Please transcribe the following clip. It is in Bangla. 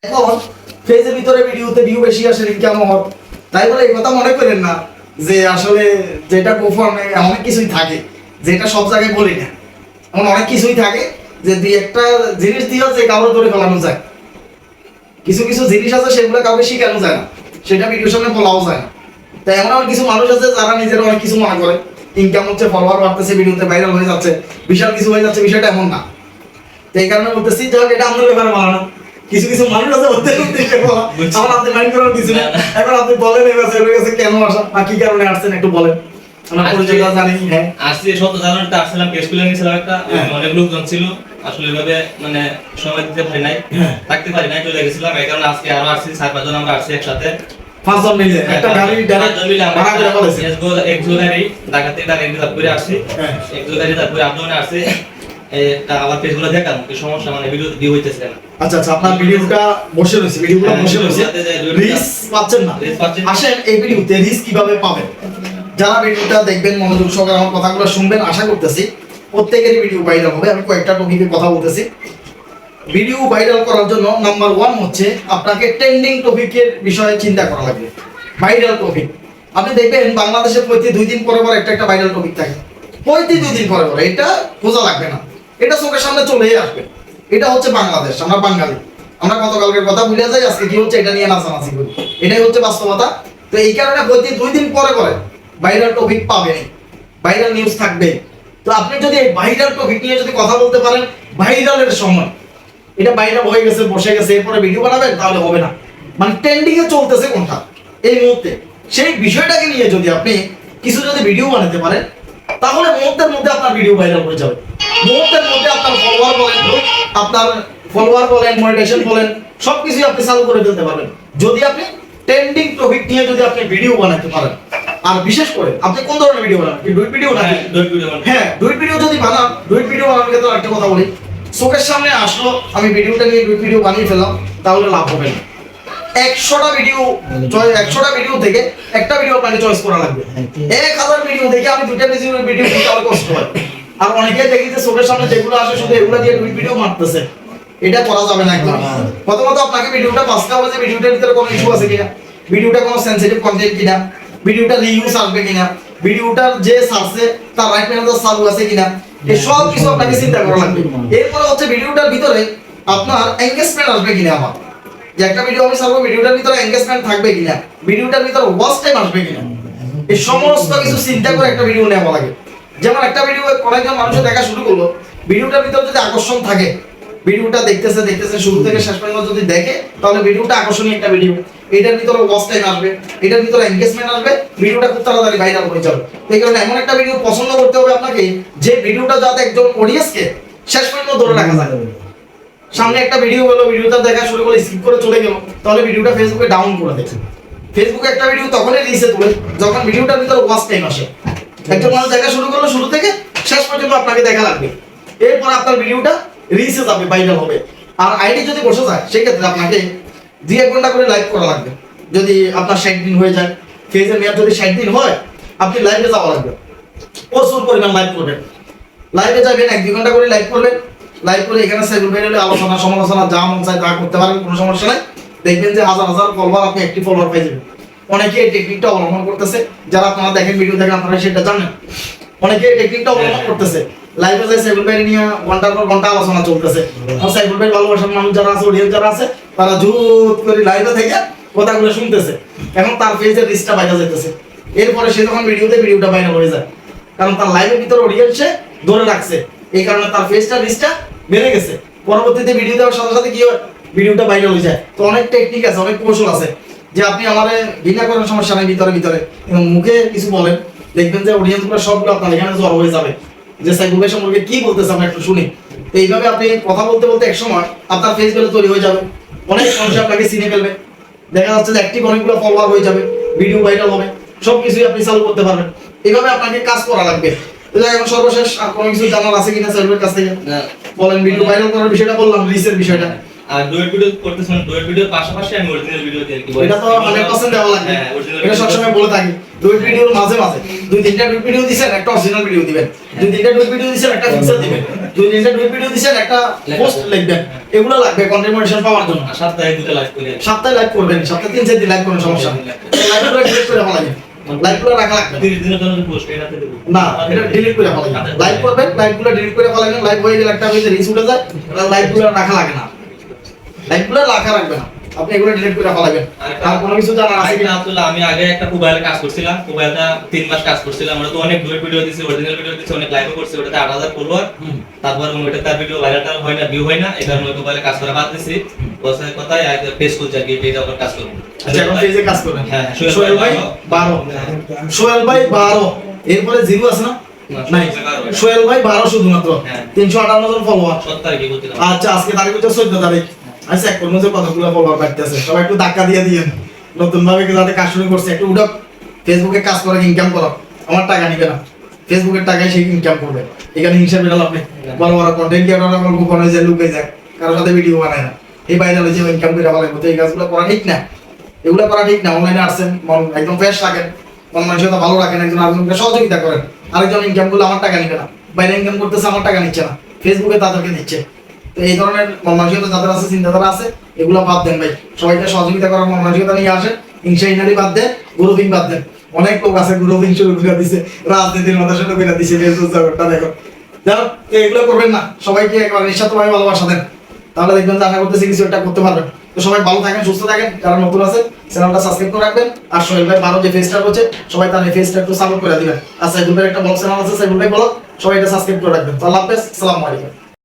এখন ফেজের ভিতরে ভিডিওতে ভিউ বেশি আসে কেমন হয় তাই বলে এই কথা মনে করেন না যে আসলে যেটা পারফর্মে অনেক কিছুই থাকে যেটা সব জায়গায় বলি না। এমন অনেক কিছুই থাকে যে দুই একটা জিনিস দিয়েও যে কাউকে ধরে ফেলানো যায়, কিছু কিছু জিনিস আছে সেগুলো কাউকে শিখানো যায় না, সেটা ভিডিওর সামনে বলাও যায় না। তাই এমন অনেক কিছু মানুষ আছে যারা নিজের অনেক কিছু মনে করে ইনকাম হচ্ছে, ফলোয়ার বাড়তেছে, ভিডিওতে ভাইরাল হয়ে যাচ্ছে, বিশাল কিছু হয়ে যাচ্ছে, বিষয়টা এমন না। তো এই কারণে বলতেছি যে এটা আমাদের ব্যাপারে বলা না, কিছু কিছু মানুষ আছে আমার আপনি মাইন্ড করার কিছু না। এখন আপনি বলেন এর কাছে কেন আসা বা কি কারণে আসছেন একটু বলেন। আমরা পরিচয়টা জানি। হ্যাঁ, আজকে 17 জানুয়ারিতে আসছিলাম, পেজ খুলে নিয়েছিলাম একটা, অনেক লোকজন ছিল, আসলে এভাবে মানে সময় দিতে পারি নাই, থাকতে পারি নাই, চলে গেছিলাম। এই কারণে আজকে আরো আসছি, 4-5 জন আমরা আসছি একসাথে, 5 জন মিলে একটা গাড়ি ডাইরেক্ট ভাড়া করে বলেছে এক জুলাইরই ঢাকাতে তার রিজার্ভ করে আসছি, এক জুলাই রিজার্ভ করে আপনি আসছি। এটা আবার পেজগুলো দেখাম কি সমস্যা, মানে ভিডিও ভিউ হইতেছে না। আচ্ছা আচ্ছা, আপনার ভিডিওটা বসে রয়েছে, ভিডিওগুলো বসে রয়েছে, রিস্ক পাচ্ছেন না। আসেন এই ভিডিওতে রিস্ক কিভাবে পাবেন, যারা ভিডিওটা দেখবেন মনোযোগ সহকারে আমার কথাগুলো শুনবেন, আশা করতেছি প্রত্যেকেরই ভিডিও ভাইরাল হবে। আমি কয়েকটা টপিকে কথা বলতেছি। ভিডিও ভাইরাল করার জন্য নাম্বার 1 হচ্ছে আপনাকে ট্রেন্ডিং টপিকের বিষয়ে চিন্তা করা লাগবে। ভাইরাল টপিক আপনি দেখবেন বাংলাদেশে প্রতি 2 দিন পরে পরে একটা ভাইরাল টপিক থাকে, প্রতি 2 দিন পরে পরে, এটা বোঝা লাগবে না, এটা চোখের সামনে চলেই আসবে। এটা হচ্ছে বাংলাদেশ, আমরা বাঙালি, আমরা গতকালকের কথা ভুলে যাই, আজকে কি হচ্ছে এটা নিয়ে নাচানাচি করি, এটাই হচ্ছে বাস্তবতা। তো এই কারণে প্রতি 2 দিন পরে পরে ভাইরাল টপিক পাবেন, ভাইরাল নিউজ থাকবে। তো আপনি যদি এই ভাইরাল টপিক নিয়ে যদি কথা বলতে পারেন ভাইরালের সময়, এটা ভাইরাল হয়ে গেছে বসে গেছে এরপরে ভিডিও বানাবেন, তাহলে হবে না। মানে ট্রেন্ডিং এ চলতেছে কোনটা এই মুহূর্তে, সেই বিষয়টাকে নিয়ে যদি আপনি কিছু যদি ভিডিও বানাতে পারেন, তাহলে মুহূর্তের মধ্যে আপনার ভিডিও ভাইরাল হয়ে যাবে। মুহূর্তের মধ্যে আপনার ফলোয়ার বলেন মনিটাইজেশন বলেন সবকিছু আপনি চালু করে ফেলতে পারবেন যদি আপনি ট্রেন্ডিং টপিক নিয়ে যদি আপনি ভিডিও বানাতে পারেন। আর বিশেষ করে আপনি কোন ধরনের ভিডিও বানান, কি ডুইট ভিডিও নাকি? হ্যাঁ, ডুইট ভিডিও যদি বানান, ডুইট ভিডিও বানানোর ক্ষেত্রে একটা কথা বলি, চোখের সামনে আসলো আমি ভিডিওটা নিয়ে ডুইট ভিডিও বানিয়ে ফেললাম, তাহলে লাভ হবে না। 100টা ভিডিও থেকে একটা ভিডিও আপনাকে চয়েস করা লাগবে। 1000 ভিডিও দেখে আমি 2টা ভিডিও দিতে আমার কষ্ট হয়। আর অনেকে দেখি যে চোখের সামনে যেগুলো আসে শুধু এগুলো দিয়ে ডুইট ভিডিও মারতেছে, এটা করা যাবে না একদম। প্রথমত আপনাকে ভিডিওটা বাছতে হবে যে ভিডিওটার ভিতরে কোনো ইস্যু আছে কিনা, ভিডিওটা কোনো সেনসিটিভ কন্টেন্ট কিনা, ভিডিওটা রিউজ আসবে কিনা, ভিডিওটার যে সার্চে তার রাইট ম্যানেজার চালু আছে কিনা, এই সব কিছু আপনাকে চিন্তা করা লাগবে। এরপরে হচ্ছে ভিডিওটার ভিতরে আপনার এনগেজমেন্ট আসবে কিনা, আমার যে একটা ভিডিও আমি ছাড়বো ভিডিওটার ভিতরে এনগেজমেন্ট থাকবে কিনা, ভিডিওটার ভিতরে ওয়াচ টাইম আসবে কিনা, এই সমস্ত কিছু চিন্তা করে একটা ভিডিও নেওয়া লাগে। যেমন একটা ভিডিও অনেকজন মানুষ দেখা শুরু করলো, ভিডিওটার ভিতরে যদি আকর্ষণ থাকে, ভিডিওটা দেখতেছে শুরু থেকে শেষ পর্যন্ত যদি দেখে, তাহলে ভিডিওটা আকর্ষণীয় একটা ভিডিও, এটার ভিতরে ওয়াচ টাইম আসবে, এটার ভিতরে এনগেজমেন্ট আসবে, ভিডিওটা খুব তাড়াতাড়ি ভাইরাল হয়ে যাবে। এই কারণে এমন একটা ভিডিও পছন্দ করতে হবে আপনাকে যে ভিডিওটা যাতে একজন অডিয়েন্সকে শেষ পর্যন্ত ধরে রাখা যায়। সামনে একটা ভিডিও হলো, ভিডিওটা দেখা শুরু করে স্কিপ করে চলে গেল, তাহলে ভিডিওটা ফেসবুকে ডাউন করে দেয়। ফেসবুকে একটা ভিডিও তখনই রিলিজে তোলে যখন ভিডিওটার ভিতরে ওয়াচ টাইম আসে। একটা মানুষ দেখা শুরু করলো, শুরু থেকে শেষ পর্যন্ত আপনাকে দেখা লাগবে, এরপর আপনার ভিডিওটা রিলিজে যাবে, ভাইরাল হবে। আর আইডি যদি বসে যায় সেক্ষেত্রে আপনাকে 2-1 ঘন্টা করে লাইভ করা লাগবে। যদি আপনার 60 দিন হয়ে যায়, ফেজের মেয়াদ যদি 60 দিন হয়, আপনি লাইভে যাওয়া লাগবে, প্রচুর পরিমাণ লাইভ করবেন। লাইভে যাবেন 1-2 ঘন্টা করে লাইভ করবেন, লাইভ করে এখানে সাইকেল বেরোলে আলোচনা সমালোচনা যা মন চায় তা করতে পারেন, কোনো সমস্যা নাই। দেখবেন যে হাজার হাজার ফলোয়ার, আপনি একটি ফলোয়ার পেয়ে যাবেন। অনেকে এই টেকনিকটা অবলম্বন করতেছে, যারা আপনারা দেখেন ভিডিও দেখেন আপনারা সেটা জানেন। অনেকে এই টেকনিকটা অবলম্বন করতেছে, লাইভে যায় সাইকেল বের নিয়ে ঘন্টার পর ঘন্টা আলোচনা চলতেছে। আর সাইকেল বের ভালোবাসার মানুষ যারা আছে, অডিয়েন্স যারা আছে, তারা জুত করে লাইভে থেকে কথাগুলো শুনতেছে। এখন তার ফেজের রিচটা বাইরে যাইতেছে, এরপরে সে যখন ভিডিওটা ভাইরাল হয়ে যায়, কারণ তার লাইভের ভিতরে অডিয়েন্সে ধরে রাখছে, এই কারণে তার ফেজটা রিচটা বেড়ে গেছে। পরবর্তীতে ভিডিও দেওয়ার সাথে সাথে কি হয়, ভিডিওটা ভাইরাল হয়ে যায়। তো অনেক টেকনিক আছে, অনেক কৌশল আছে, যে আপনি আমারে ঘৃণা করার সমস্যা নেই, ভিতরে এবং মুখে কিছু বলেন, দেখবেন যে অডিয়েন্সগুলো সবগুলো আপনার এখানে জড়ো হয়ে যাবে, যে সাইকুল ভাই সম্পর্কে কি বলতেছে আমরা একটু শুনি। তো এইভাবে আপনি কথা বলতে বলতে এক সময় আপনার ফেস ভ্যালু তৈরি হয়ে যাবে, অনেক মানুষ আপনাকে চিনে ফেলবে, দেখা যাচ্ছে যে অ্যাক্টিভ অনেকগুলো ফলোয়ার হয়ে যাবে, ভিডিও ভাইরাল হবে, সবকিছুই আপনি চালু করতে পারবেন। এইভাবে আপনাকে কাজ করা লাগবে। এখন সর্বশেষ আর কোনো কিছু জানার আছে কিনা স্যারের কাছ থেকে বলেন? ভিডিও ভাইরাল করার বিষয়টা বললাম, রিচের বিষয়টা, আর ডুয়েট ভিডিও করতেছেন, ডুয়েট ভিডিওর পাশাপাশি আমি অরিজিনাল ভিডিও দিই আর কি। এটা তো 100% দেওয়া লাগবে। হ্যাঁ, original এটা সবসময় বলে থাকি, ডুয়েট ভিডিওর মাঝে মাঝে 2-3টা ডুয়েট ভিডিও দিবেন, একটা অরিজিনাল ভিডিও দিবেন, 2-3টা ডুয়েট ভিডিও দিবেন, একটা পিকচার দিবেন, 2-3টা ডুয়েট ভিডিও দিবেন, একটা পোস্ট লিখবেন। এগুলো লাগবে কন্টেন্ট মনিটাইজেশন পাওয়ার জন্য। আর সপ্তাহে 2টা লাইভ করি। সপ্তাহে লাইভ করবেন, সপ্তাহে 3-4 দিন লাইভ করেন, সমস্যা নেই। লাইভগুলো ডিলিট করে ফেলা লাগে, লাইভগুলো রাখা লাগবে 30 দিনের জন্য পোস্ট এটাতে দেব না, এটা ডিলিট করে ফেলা লাগে। লাইভ করবেন, লাইভগুলো ডিলিট করে ফেলা লাগে। লাইভ হয়ে গেলে একটা পেজে রিচ উঠে যায়, লাইভগুলো রাখা লাগে না, লাইভগুলো রাখা রাখবে না, আপনি এগুলো ডিলিট করে ফেলাবেন। আর কোনো কিছু জানার আছে কি? আব্দুল্লাহ, আমি আগে একটা মোবাইলে কাজ করছিলাম, মোবাইলটা 3 মাস কাজ করছিলাম। আমরা তো অনেক ডুয়েট ভিডিও দিছি, অরিজিনাল ভিডিও দিছি, অনেক লাইভও করছি, ওটাতে 8000 ফলোয়ার। তারপর ওইটা তার ভিডিও ভাইরাল হয় না, ভিউ হয় না, এই কারণে ওই মোবাইলে কাজ করা বাদ দিছি। বসার কথাই আগে পেজ খুলছি আর কি, পেজে আবার কাজ করব। আচ্ছা, এখন পেজে কাজ করবেন। হ্যাঁ, সোহেল ভাই 12, সোহেল ভাই 12, এরপরে জিরো আছে না? নাই, সোহেল ভাই 12 শুধুমাত্র, হ্যাঁ। 358 জন ফলোয়ার। 7 তারিখে বলছিলাম। আচ্ছা, আজকে তারিখ হচ্ছে 14 তারিখ। আচ্ছা, এক কোন যে কতগুলো ফলোয়ার বাড়তেছে, সবাই একটু ধাক্কা দিয়ে দিয়েন, নতুন ভাবে যাতে কাজ শুরু করছে, একটু উঠক, ফেসবুকে কাজ করে ইনকাম করো, আমার টাকা নিবে না, ফেসবুকের টাকায় সে ইনকাম করবে। এখানে হিসাব বিড়াল আপনি বড় বড় কন্টেন্ট ক্রিয়েটররা গল্প করে যে লুকে যায়, কারোর সাথে ভিডিও বানায় না, এই বাইরে যে ইনকাম করে ভালো লাগবে। তো এই কাজগুলো করা ঠিক না, এগুলো করা ঠিক না। অনলাইনে আসছেন, মন একদম ফ্রেশ রাখেন, মন মানসিকতা ভালো রাখেন, একজন আরেকজনকে সহযোগিতা করেন। আরেকজন ইনকাম করলে আমার টাকা নিবে না, বাইরে ইনকাম করতেছে আমার টাকা নিচ্ছে না, ফেসবুকে তাদেরকে দিচ্ছে। তো এই ধরনের মন মানসিকতা যাদের আছে, চিন্তাধারা আছে, এগুলো বাদ দেন ভাই। সবাইকে সহযোগিতা করার মন মানসিকতা নিয়ে আসেন, হিংসা হিনারি বাদ দেন, গ্রুপিং বাদ দেন। অনেক লোক আছে গ্রুপিং শুরু করে দিছে, রাজনীতির মাথা শুরু করে দিছে, ফেসবুক জগৎটা দেখো। যারা এগুলো করবেন না, সবাইকে একবার নিঃস্বার্থভাবে ভালোবাসা দেন, তাহলে দেখবেন যে আশা করতেছি কিছু একটা করতে পারবেন। তো সবাই ভালো থাকেন, সুস্থ থাকেন, যারা নতুন আছে চ্যানেলটা সাবস্ক্রাইব করে রাখবেন। আর সোহেল ভাই 12 যে ফেসটা করছে, সবাই তার এই ফেসটা একটু সাপোর্ট করে দিবেন। আর সাইফুল ভাইয়ের একটা ব্লগ চ্যানেল আছে, সাইফুল ভাই ব্লগ, সবাই এটা সাবস্ক্রাইব করে রাখবেন। তো আল্লাহ হাফেজ, আসসালামু আলাইকুম।